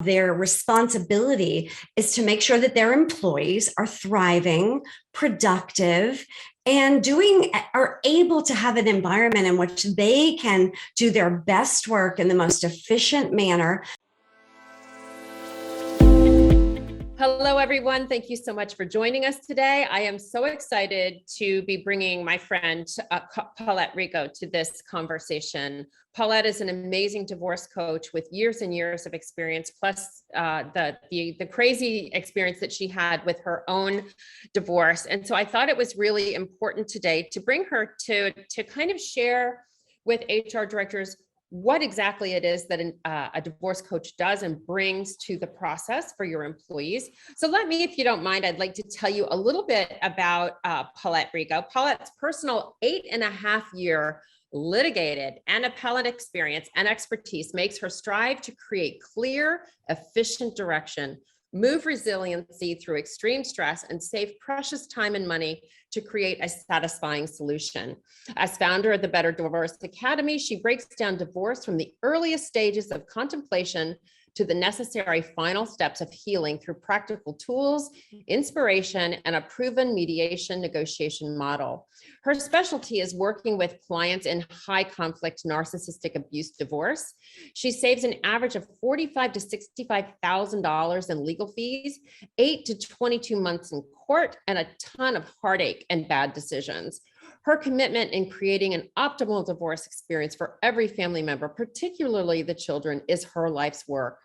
Their responsibility is to make sure that their employees are thriving, productive, and are able to have an environment in which they can do their best work in the most efficient manner. Hello, everyone. Thank you so much for joining us today. I am so excited to be bringing my friend Paulette Rigo to this conversation. Paulette is an amazing divorce coach with years and years of experience, plus the crazy experience that she had with her own divorce. And so I thought it was really important today to bring her to kind of share with HR directors what exactly it is that a divorce coach does and brings to the process for your employees. So let me, if you don't mind, I'd like to tell you a little bit about Paulette Rigo. Paulette's personal 8.5-year litigated and appellant experience and expertise makes her strive to create clear, efficient direction, move resiliency through extreme stress, and save precious time and money to create a satisfying solution. As founder of the Better Divorce Academy, she breaks down divorce from the earliest stages of contemplation to the necessary final steps of healing through practical tools, inspiration, and a proven mediation negotiation model. Her specialty is working with clients in high conflict narcissistic abuse divorce. She saves an average of $45,000 to $65,000 in legal fees, 8 to 22 months in court, and a ton of heartache and bad decisions. Her commitment in creating an optimal divorce experience for every family member, particularly the children, is her life's work.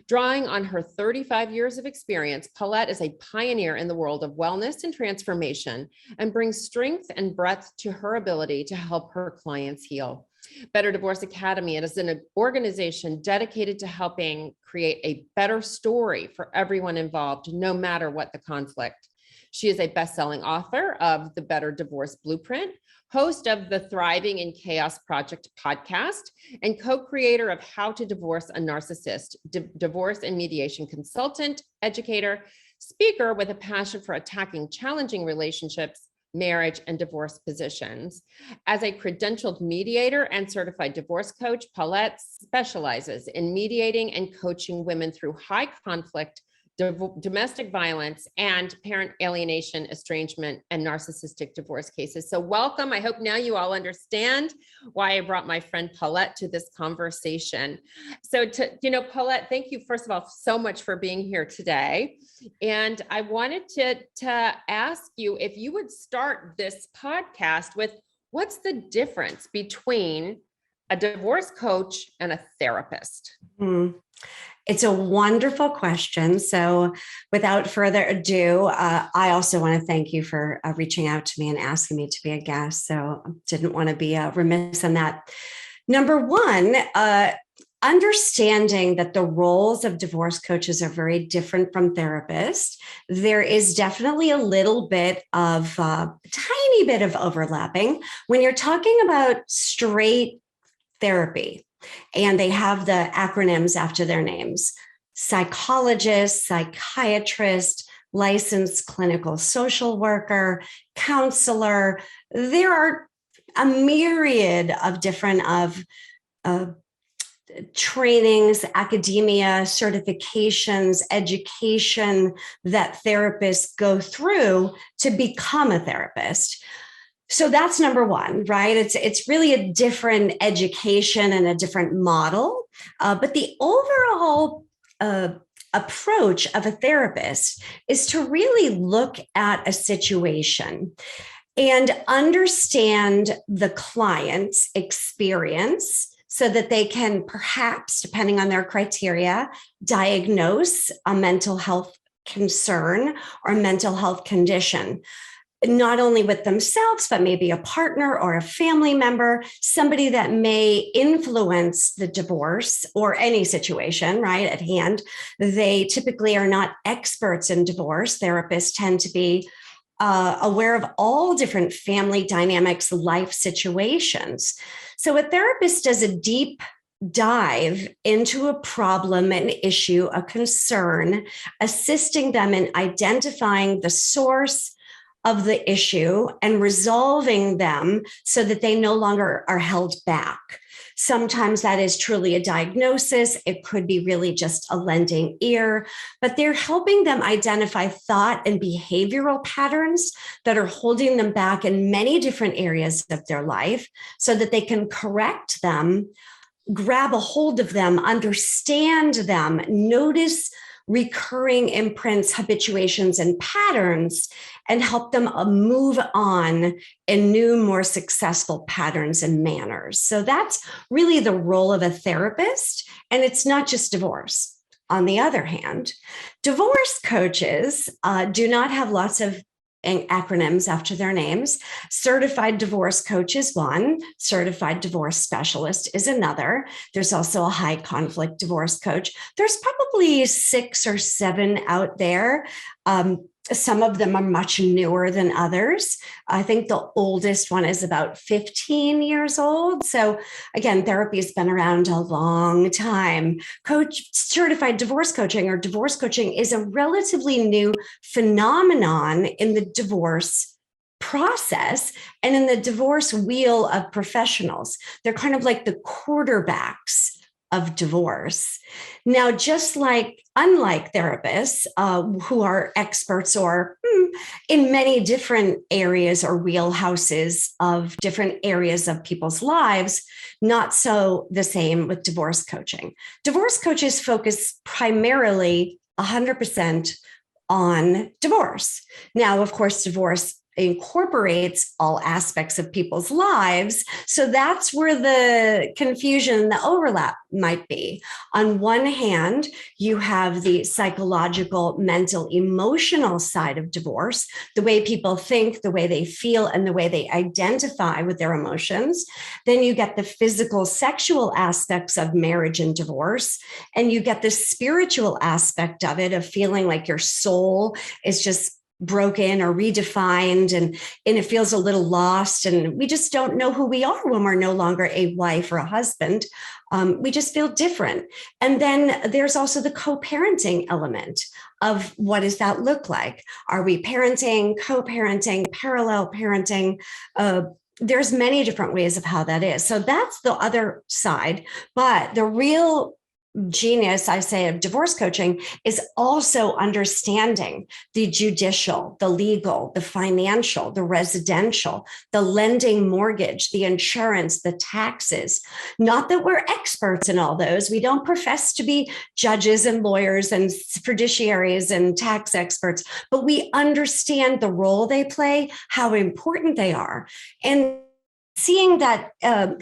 Drawing on her 35 years of experience, Paulette is a pioneer in the world of wellness and transformation and brings strength and breadth to her ability to help her clients heal. Better Divorce Academy is an organization dedicated to helping create a better story for everyone involved, no matter what the conflict. She is a best-selling author of The Better Divorce Blueprint, host of the Thriving in Chaos Project podcast, and co-creator of How to Divorce a Narcissist, divorce and mediation consultant, educator, speaker with a passion for attacking challenging relationships, marriage, and divorce positions. As a credentialed mediator and certified divorce coach, Paulette specializes in mediating and coaching women through high conflict, domestic violence, and parent alienation, estrangement, and narcissistic divorce cases. So welcome. I hope now you all understand why I brought my friend Paulette to this conversation. So Paulette, thank you, first of all, so much for being here today. And I wanted to ask you if you would start this podcast with what's the difference between a divorce coach and a therapist? It's a wonderful question. So without further ado, I also want to thank you for reaching out to me and asking me to be a guest. So didn't want to be remiss on that. Number one, understanding that the roles of divorce coaches are very different from therapists. There is definitely a little bit of tiny bit of overlapping when you're talking about straight therapy. And they have the acronyms after their names: psychologist, psychiatrist, licensed clinical social worker, counselor. There are a myriad of different trainings, academia, certifications, education that therapists go through to become a therapist. So that's number one, right? It's really a different education and a different model. But the overall approach of a therapist is to really look at a situation and understand the client's experience so that they can perhaps, depending on their criteria, diagnose a mental health concern or mental health condition, not only with themselves, but maybe a partner or a family member, somebody that may influence the divorce or any situation, right, at hand. They typically are not experts in divorce. Therapists tend to be aware of all different family dynamics, life situations. So a therapist does a deep dive into a problem, an issue, a concern, assisting them in identifying the source of the issue and resolving them so that they no longer are held back. Sometimes that is truly a diagnosis. It could be really just a lending ear, but they're helping them identify thought and behavioral patterns that are holding them back in many different areas of their life so that they can correct them, grab a hold of them, understand them, notice recurring imprints, habituations, and patterns, and help them move on in new, more successful patterns and manners. So that's really the role of a therapist. And it's not just divorce. On the other hand, divorce coaches do not have lots of acronyms after their names. Certified divorce coach is one, certified divorce specialist is another. There's also a high conflict divorce coach. There's probably 6 or 7 out there. Some of them are much newer than others. I think the oldest one is about 15 years old. So again, therapy has been around a long time. Certified divorce coaching or divorce coaching is a relatively new phenomenon in the divorce process and in the divorce wheel of professionals. They're kind of like the quarterbacks of divorce. Now, unlike therapists who are experts or in many different areas or wheelhouses of different areas of people's lives, not so the same with divorce coaching. Divorce coaches focus primarily 100% on divorce. Now, of course, divorce incorporates all aspects of people's lives. So that's where the confusion, the overlap might be. On one hand, you have the psychological, mental, emotional side of divorce, the way people think, the way they feel, and the way they identify with their emotions. Then you get the physical, sexual aspects of marriage and divorce. And you get the spiritual aspect of it, of feeling like your soul is just broken or redefined and it feels a little lost and we just don't know who we are when we're no longer a wife or a husband. We just feel different. And then there's also the co-parenting element of what does that look like? Are we parenting, co-parenting, parallel parenting? There's many different ways of how that is. So that's the other side. But the real genius, I say, of divorce coaching is also understanding the judicial, the legal, the financial, the residential, the lending mortgage, the insurance, the taxes. Not that we're experts in all those. We don't profess to be judges and lawyers and fiduciaries and tax experts, but we understand the role they play, how important they are. And seeing that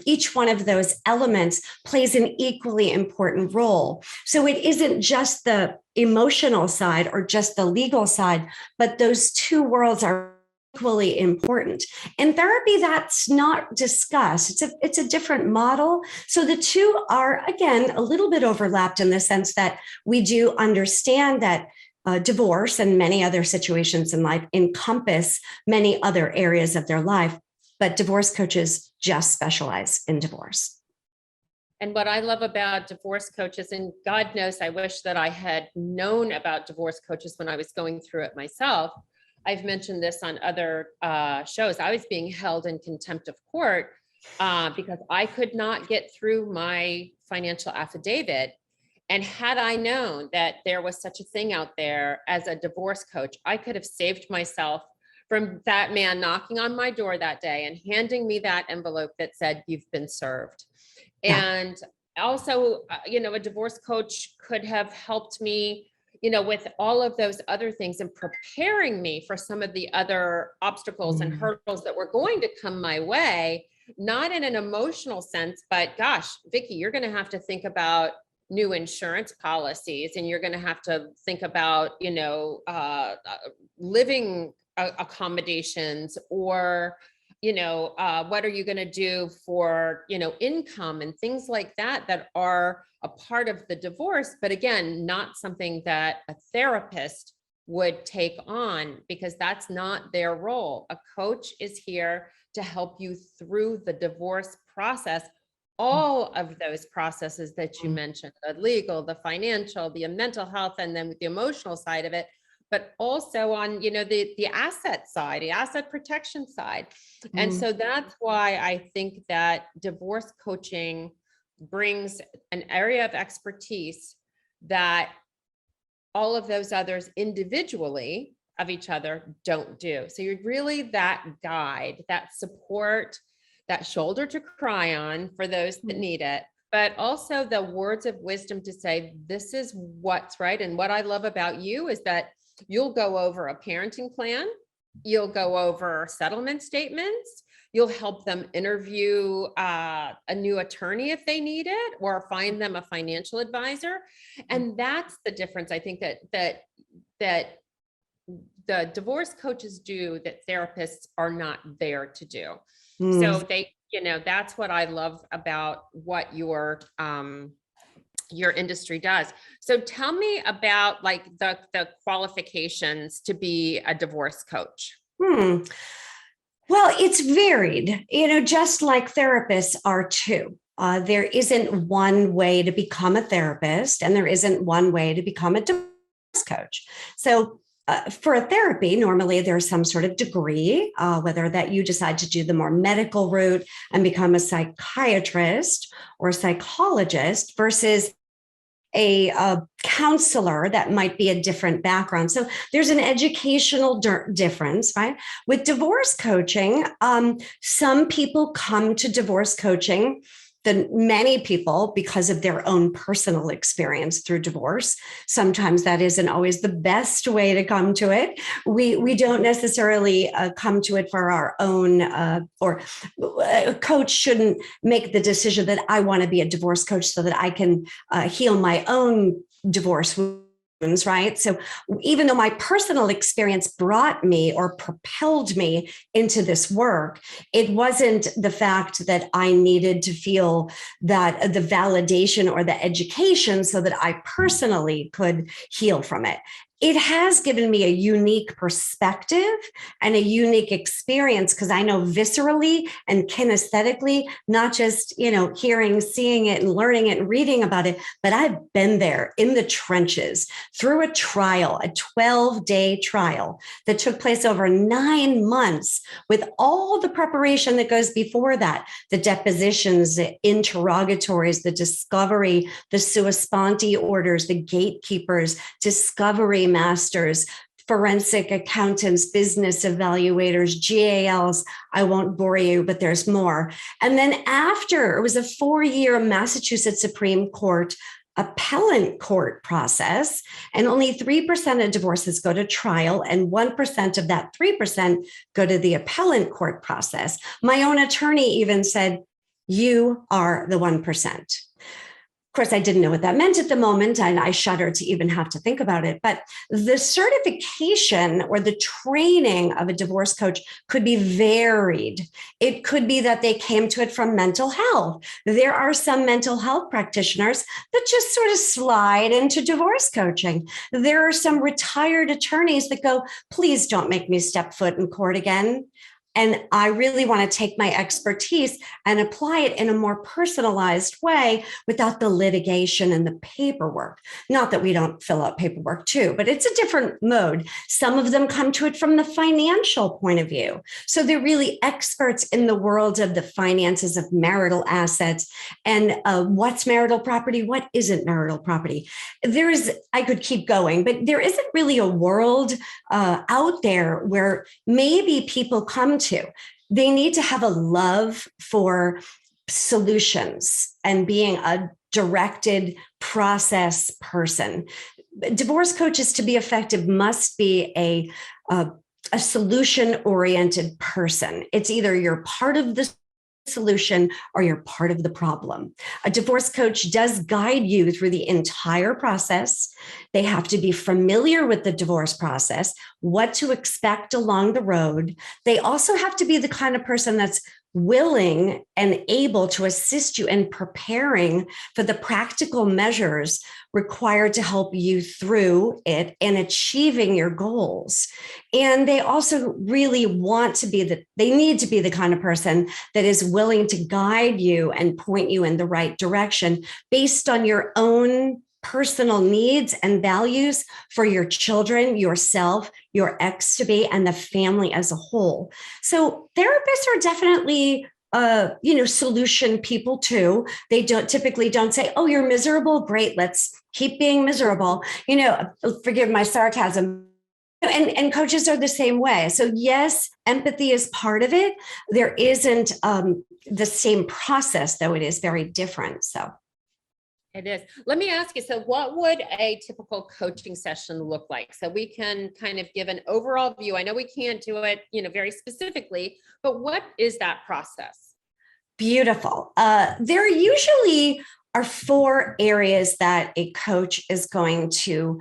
each one of those elements plays an equally important role. So it isn't just the emotional side or just the legal side, but those two worlds are equally important. In therapy, that's not discussed. It's a different model. So the two are, again, a little bit overlapped in the sense that we do understand that divorce and many other situations in life encompass many other areas of their life. But divorce coaches just specialize in divorce. And what I love about divorce coaches, and God knows I wish that I had known about divorce coaches when I was going through it myself. I've mentioned this on other shows. I was being held in contempt of court because I could not get through my financial affidavit. And had I known that there was such a thing out there as a divorce coach, I could have saved myself from that man knocking on my door that day and handing me that envelope that said, "You've been served." Yeah. And also, a divorce coach could have helped me, with all of those other things and preparing me for some of the other obstacles and hurdles that were going to come my way, not in an emotional sense, but gosh, Vicki, you're going to have to think about new insurance policies, and you're going to have to think about, living accommodations, or what are you going to do for income and things like that are a part of the divorce, but again, not something that a therapist would take on, because that's not their role. A coach is here to help you through the divorce process, all of those processes that you mentioned, the legal, the financial, the mental health, and then the emotional side of it, but also on, the asset side, the asset protection side. And so that's why I think that divorce coaching brings an area of expertise that all of those others individually of each other don't do. So you're really that guide, that support, that shoulder to cry on for those that need it, but also the words of wisdom to say, this is what's right. And what I love about you is that you'll go over a parenting plan, you'll go over settlement statements, you'll help them interview a new attorney if they need it, or find them a financial advisor. And that's the difference, I think, that the divorce coaches do that therapists are not there to do. So they, that's what I love about what your industry does. So tell me about like the qualifications to be a divorce coach. Well, it's varied, just like therapists are too. There isn't one way to become a therapist, and there isn't one way to become a divorce coach. So for a therapy, normally there's some sort of degree, whether that you decide to do the more medical route and become a psychiatrist or a psychologist versus a counselor that might be a different background. So there's an educational difference, right? With divorce coaching, some people come to divorce coaching, many people, because of their own personal experience through divorce. Sometimes that isn't always the best way to come to it. We don't necessarily come to it for our own, or a coach shouldn't make the decision that I want to be a divorce coach so that I can heal my own divorce wounds, right? So even though my personal experience brought me or propelled me into this work, it wasn't the fact that I needed to feel that the validation or the education so that I personally could heal from it. It has given me a unique perspective and a unique experience because I know viscerally and kinesthetically, not just, hearing, seeing it and learning it and reading about it, but I've been there in the trenches through a trial, a 12-day trial that took place over 9 months with all the preparation that goes before that, the depositions, the interrogatories, the discovery, the sua sponte orders, the gatekeepers, discovery masters, forensic accountants, business evaluators, GALs. I won't bore you, but there's more. And then after, it was a 4-year Massachusetts Supreme Court appellant court process, and only 3% of divorces go to trial, and 1% of that 3% go to the appellant court process. My own attorney even said, "You are the 1%. Of course, I didn't know what that meant at the moment, and I shudder to even have to think about it. But the certification or the training of a divorce coach could be varied. It could be that they came to it from mental health. There are some mental health practitioners that just sort of slide into divorce coaching. There are some retired attorneys that go, "Please don't make me step foot in court again. And I really want to take my expertise and apply it in a more personalized way without the litigation and the paperwork." Not that we don't fill out paperwork too, but it's a different mode. Some of them come to it from the financial point of view. So they're really experts in the world of the finances of marital assets and what's marital property, what isn't marital property. I could keep going, but there isn't really a world out there where maybe people come to. They need to have a love for solutions and being a directed process person. Divorce coaches, to be effective, must be a solution-oriented person. It's either you're part of the solution or you're part of the problem. A divorce coach does guide you through the entire process. They have to be familiar with the divorce process, what to expect along the road. They also have to be the kind of person that's willing and able to assist you in preparing for the practical measures required to help you through it and achieving your goals. And they also really they need to be the kind of person that is willing to guide you and point you in the right direction based on your own personal needs and values for your children, yourself, your ex-to-be, and the family as a whole. So therapists are definitely solution people too. They typically don't say, oh, you're miserable. Great. Let's keep being miserable. Forgive my sarcasm. And coaches are the same way. So yes, empathy is part of it. There isn't the same process, though it is very different. So it is. Let me ask you, so what would a typical coaching session look like? So we can kind of give an overall view. I know we can't do it, very specifically, but what is that process? Beautiful. There usually are 4 areas that a coach is going to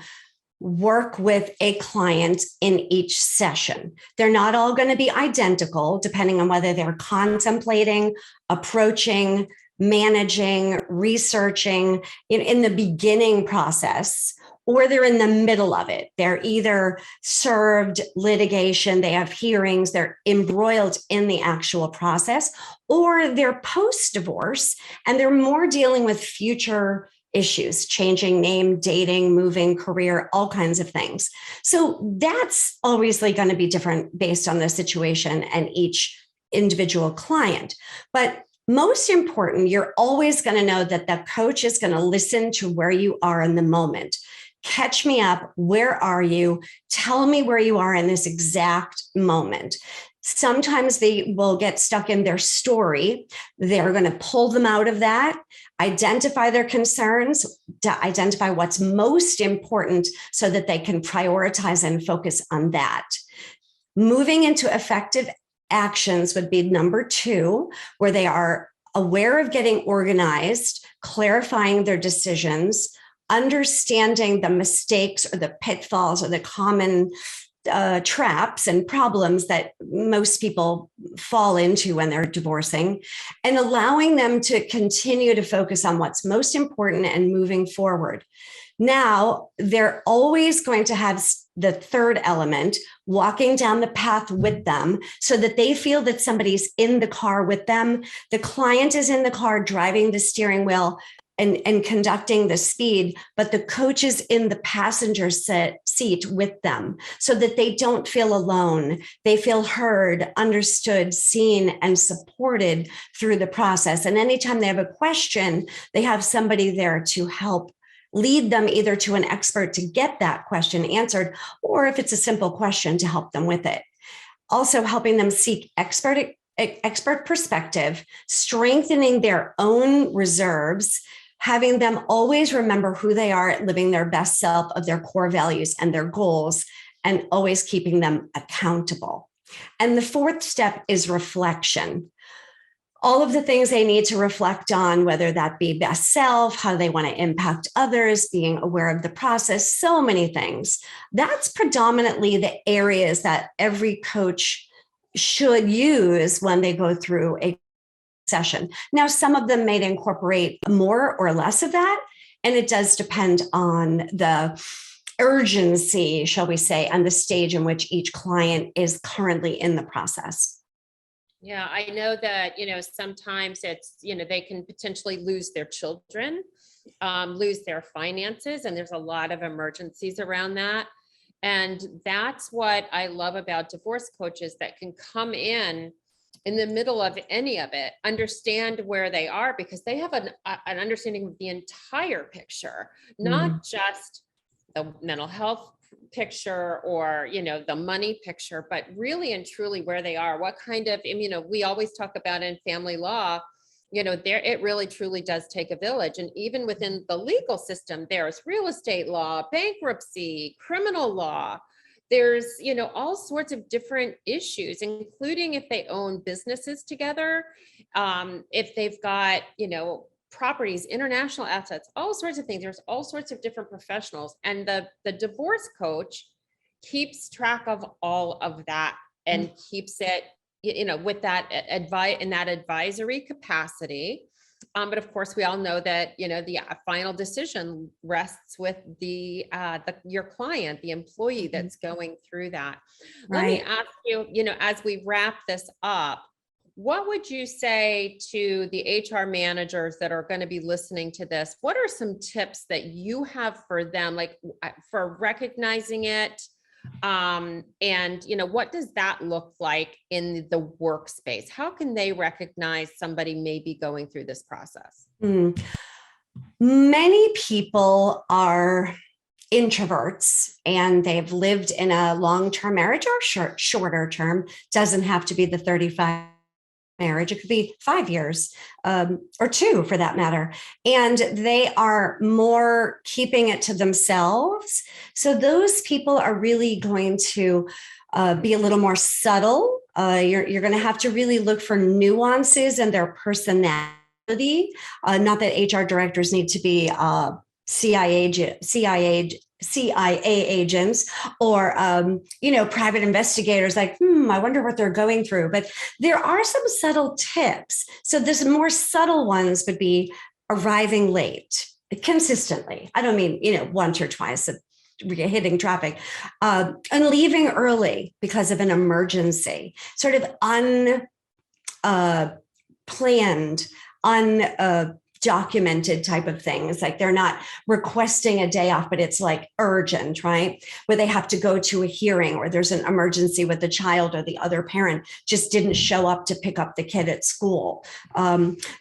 work with a client in each session. They're not all going to be identical, depending on whether they're contemplating, approaching, managing, researching in the beginning process, or they're in the middle of it. They're either served litigation, they have hearings, they're embroiled in the actual process, or they're post-divorce and they're more dealing with future issues, changing name, dating, moving, career, all kinds of things. So that's obviously going to be different based on the situation and each individual client. But most important, you're always going to know that the coach is going to listen to where you are in the moment. Catch me up. Where are you? Tell me where you are in this exact moment. Sometimes they will get stuck in their story. They're going to pull them out of that, identify their concerns, to identify what's most important so that they can prioritize and focus on that. Moving into effective actions would be number 2, where they are aware of getting organized, clarifying their decisions, understanding the mistakes or the pitfalls or the common traps and problems that most people fall into when they're divorcing, and allowing them to continue to focus on what's most important and moving forward. Now, they're always going to have the third element, walking down the path with them so that they feel that somebody's in the car with them. The client is in the car driving the steering wheel and conducting the speed, but the coach is in the passenger seat with them so that they don't feel alone. They feel heard, understood, seen, and supported through the process. And anytime they have a question, they have somebody there to help lead them either to an expert to get that question answered, or if it's a simple question, to help them with it. Also helping them seek expert perspective, strengthening their own reserves, having them always remember who they are, living their best self of their core values and their goals, and always keeping them accountable. And the 4th step is reflection. All of the things they need to reflect on, whether that be best self, how they want to impact others, being aware of the process, so many things. That's predominantly the areas that every coach should use when they go through a session. Now, some of them may incorporate more or less of that, and it does depend on the urgency, shall we say, and the stage in which each client is currently in the process. Yeah, I know that, sometimes it's, they can potentially lose their children, lose their finances, and there's a lot of emergencies around that. And that's what I love about divorce coaches that can come in the middle of any of it, understand where they are, because they have an understanding of the entire picture, not just the mental health picture or, the money picture, but really and truly where they are, what kind of, we always talk about in family law, it really truly does take a village. And even within the legal system, there's real estate law, bankruptcy, criminal law. There's, all sorts of different issues, including if they own businesses together, if they've got, properties, international assets, all sorts of things. There's all sorts of different professionals. And the divorce coach keeps track of all of that and keeps it, with that advice in that advisory capacity. But of course, we all know that, the final decision rests with your client, the employee that's going through that. Right. Let me ask you, as we wrap this up, what would you say to the HR managers that are going to be listening to this? What are some tips that you have for them, like for recognizing it, And, what does that look like in the workspace? How can they recognize somebody may be going through this process? Many people are introverts and they've lived in a long-term marriage or shorter term. Doesn't have to be the 35 marriage. It could be 5 years or 2 for that matter. And they are more keeping it to themselves. So those people are really going to be a little more subtle. You're going to have to really look for nuances in their personality. Not that HR directors need to be CIA agents or, private investigators like, I wonder what they're going through. But there are some subtle tips. So this more subtle ones would be arriving late consistently. I don't mean, once or twice hitting traffic and leaving early because of an emergency, sort of unplanned, documented type of things. Like they're not requesting a day off, but it's like urgent, right? Where they have to go to a hearing or there's an emergency with the child or the other parent just didn't show up to pick up the kid at school.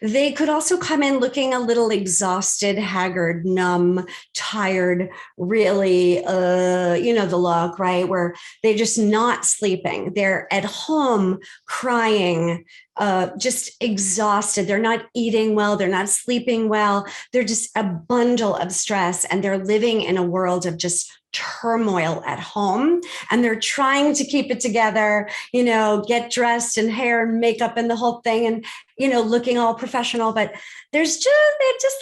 They could also come in looking a little exhausted, haggard, numb, tired, really, the look, right? Where they're just not sleeping. They're at home crying, just exhausted. They're not eating well. They're not sleeping well. They're just a bundle of stress and they're living in a world of just turmoil at home. And they're trying to keep it together, get dressed and hair and makeup and the whole thing and, looking all professional, but they just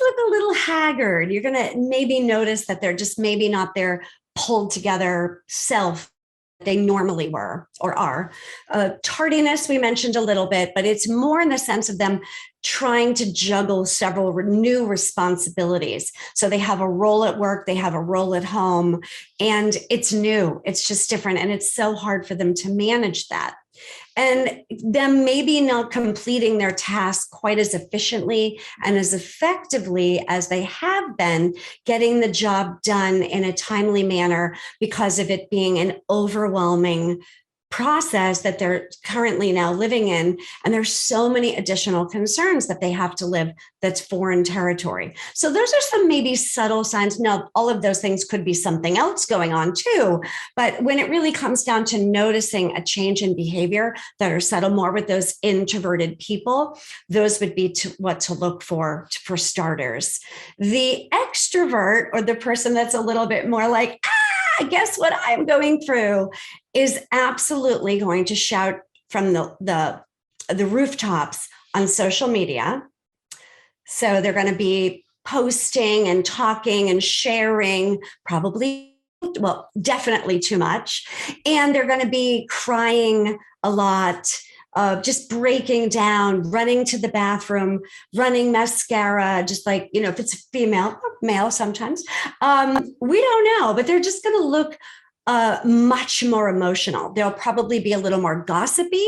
look a little haggard. You're going to maybe notice that they're just maybe not their pulled together self they normally were or are. Tardiness, we mentioned a little bit, but it's more in the sense of them trying to juggle several new responsibilities. So they have a role at work, they have a role at home, and it's new, it's just different. And it's so hard for them to manage that. And them maybe not completing their task quite as efficiently and as effectively as they have been, getting the job done in a timely manner because of it being an overwhelming process that they're currently now living in. And there's so many additional concerns that they have to live that's foreign territory. So those are some maybe subtle signs. Now, all of those things could be something else going on too. But when it really comes down to noticing a change in behavior that are subtle more with those introverted people, those would be what to look for starters. The extrovert or the person that's a little bit more like, guess what I'm going through, is absolutely going to shout from the rooftops on social media. So they're going to be posting and talking and sharing, definitely too much. And they're going to be crying a lot, just breaking down, running to the bathroom, running mascara, just like, if it's female or male sometimes, we don't know, but they're just going to look much more emotional. They'll probably be a little more gossipy,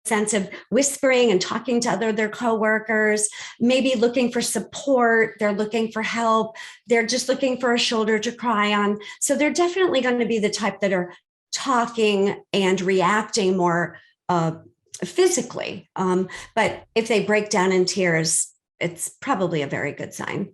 sense of whispering and talking to their coworkers, maybe looking for support. They're looking for help. They're just looking for a shoulder to cry on. So they're definitely going to be the type that are talking and reacting more physically. But if they break down in tears, it's probably a very good sign.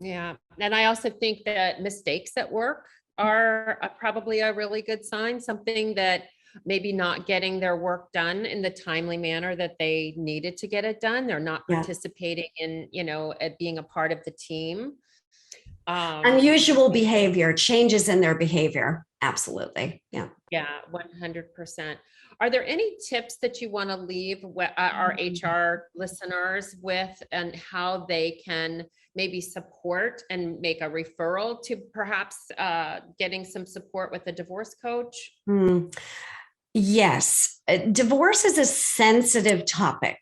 Yeah. And I also think that mistakes at work are probably a really good sign, something that maybe not getting their work done in the timely manner that they needed to get it done. They're not participating in, at being a part of the team. Unusual behavior, changes in their behavior. Absolutely. Yeah. Yeah, 100%. Are there any tips that you want to leave our HR listeners with and how they can maybe support and make a referral to perhaps getting some support with a divorce coach? Yes. Divorce is a sensitive topic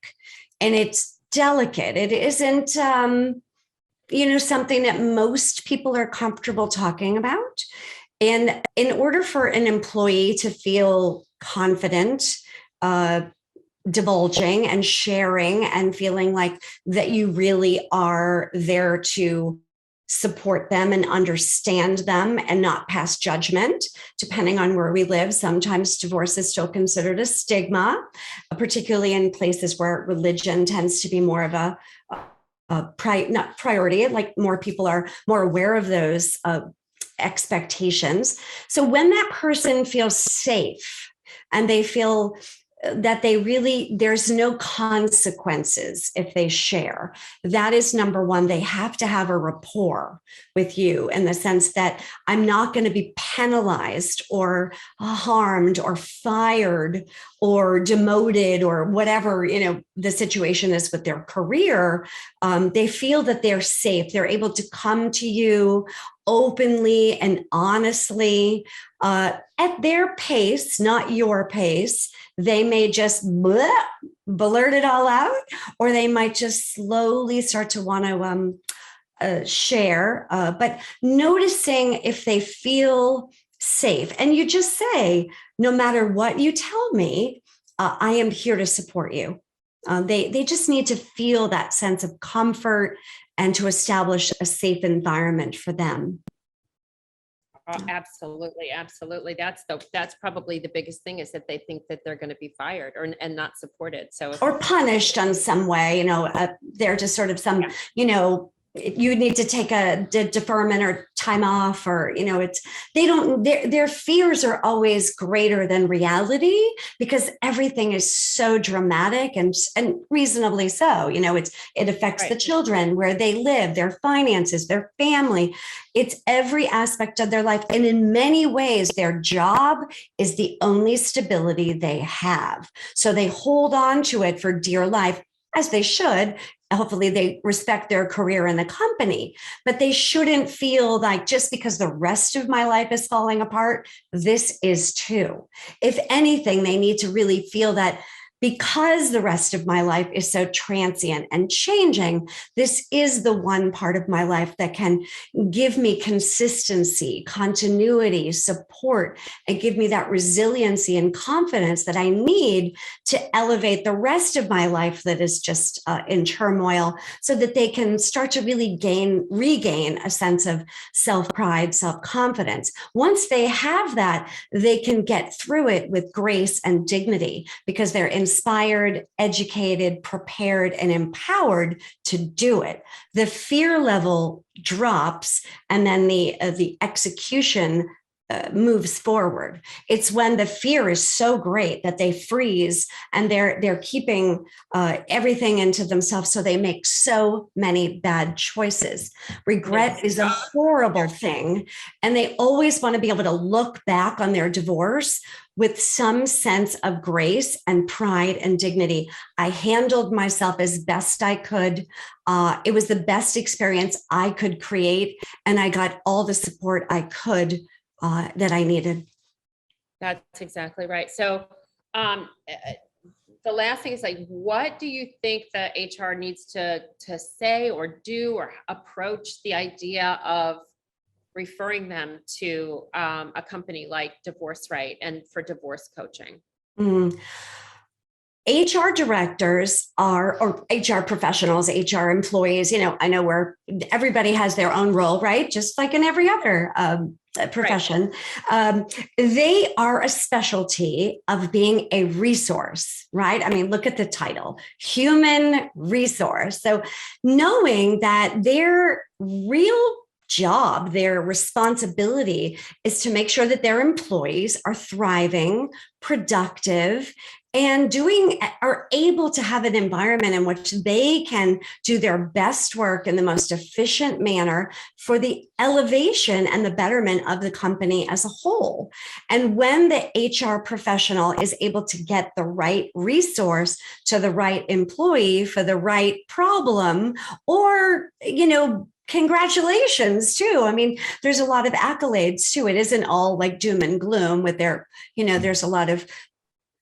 and it's delicate. It isn't, something that most people are comfortable talking about. And in order for an employee to feel confident, divulging and sharing and feeling like that you really are there to support them and understand them and not pass judgment, depending on where we live. Sometimes divorce is still considered a stigma, particularly in places where religion tends to be more of a not priority, like more people are more aware of those expectations. So when that person feels safe and they feel that there's no consequences if they share. That is number one. They have to have a rapport with you in the sense that I'm not going to be penalized or harmed or fired or demoted or whatever, the situation is with their career. They feel that they're safe. They're able to come to you openly and honestly at their pace, not your pace. They may just blurt it all out, or they might just slowly start to want to share, but noticing if they feel safe. And you just say, no matter what you tell me, I am here to support you. They just need to feel that sense of comfort and to establish a safe environment for them. Oh, absolutely. Absolutely. That's probably the biggest thing, is that they think that they're going to be fired and not supported. So, or punished in some way, they're just sort of some, you need to take a deferment or time off, or their fears are always greater than reality, because everything is so dramatic and reasonably so. It affects right. the children, where they live, their finances, their family. It's every aspect of their life, and in many ways their job is the only stability they have, so they hold on to it for dear life, as they should. Hopefully they respect their career in the company, but they shouldn't feel like just because the rest of my life is falling apart, this is too. If anything, they need to really feel that because the rest of my life is so transient and changing, this is the one part of my life that can give me consistency, continuity, support, and give me that resiliency and confidence that I need to elevate the rest of my life that is just in turmoil, so that they can start to really regain a sense of self-pride, self-confidence. Once they have that, they can get through it with grace and dignity, because they're inspired, educated, prepared, and empowered to do it. The fear level drops, and then the execution moves forward. It's when the fear is so great that they freeze, and they're keeping everything into themselves, so they make so many bad choices. Regret is a horrible thing, and they always want to be able to look back on their divorce with some sense of grace and pride and dignity. I handled myself as best I could. It was the best experience I could create, and I got all the support I could that I needed. That's exactly right. So the last thing is, what do you think the HR needs to say or do, or approach the idea of referring them to a company like Divorce Right and for divorce coaching? HR directors or HR professionals, HR employees, I know where everybody has their own role, right? Just like in every other profession. Right. They are a specialty of being a resource, right? I mean, look at the title, human resource. So knowing that their real job, their responsibility is to make sure that their employees are thriving, productive, and are able to have an environment in which they can do their best work in the most efficient manner for the elevation and the betterment of the company as a whole. And when the HR professional is able to get the right resource to the right employee for the right problem, or, congratulations too. I mean, there's a lot of accolades too. It isn't all like doom and gloom with there's a lot of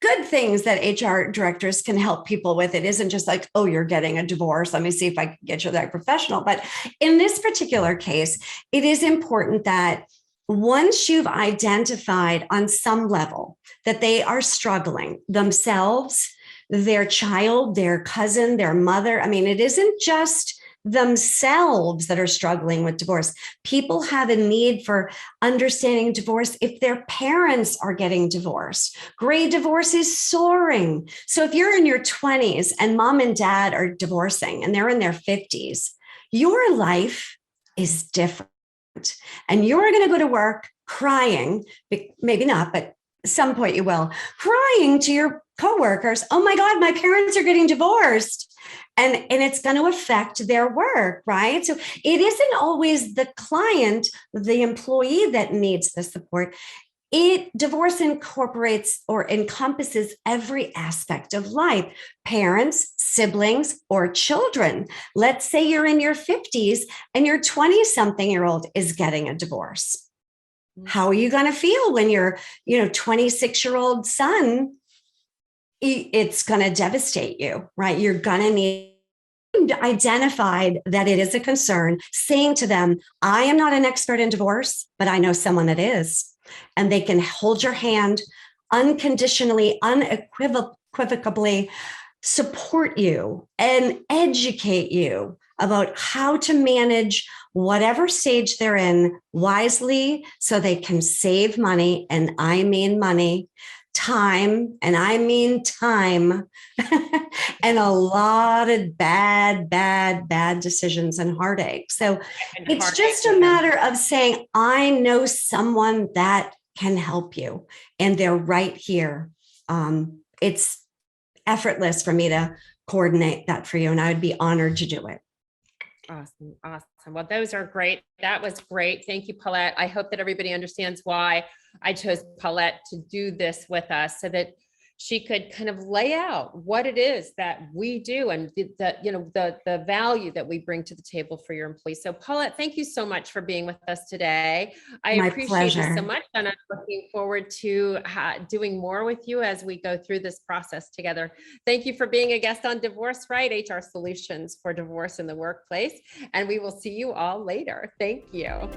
good things that HR directors can help people with. It isn't just like, oh, you're getting a divorce, let me see if I can get you that professional. But in this particular case, it is important that once you've identified on some level that they are struggling themselves, their child, their cousin, their mother, I mean, it isn't just themselves that are struggling with divorce. People have a need for understanding divorce if their parents are getting divorced. Gray divorce is soaring. So if you're in your 20s and mom and dad are divorcing and they're in their 50s, your life is different. And you're going to go to work crying, maybe not, but at some point you will, crying to your coworkers, oh my God, my parents are getting divorced. And it's going to affect their work, right? So it isn't always the client, the employee that needs the support. Divorce incorporates or encompasses every aspect of life, parents, siblings, or children. Let's say you're in your 50s and your 20-something-year-old is getting a divorce. How are you going to feel when your 26-year-old son, it's going to devastate you, right? You're going to need identified that it is a concern, saying to them, I am not an expert in divorce, but I know someone that is. And they can hold your hand unconditionally, unequivocally, support you and educate you about how to manage whatever stage they're in wisely so they can save money. And I mean money, time, and I mean time, and a lot of bad decisions and heartache. So it's just a matter of saying, I know someone that can help you, and they're right here. It's effortless for me to coordinate that for you, and I would be honored to do it. Awesome. Well, those are great. That was great. Thank you, Paulette. I hope that everybody understands why I chose Paulette to do this with us, so that she could kind of lay out what it is that we do and the value that we bring to the table for your employees. So Paulette, thank you so much for being with us today. I appreciate it so much, and I'm looking forward to doing more with you as we go through this process together. Thank you for being a guest on Divorce Right, HR Solutions for Divorce in the Workplace, and we will see you all later. Thank you.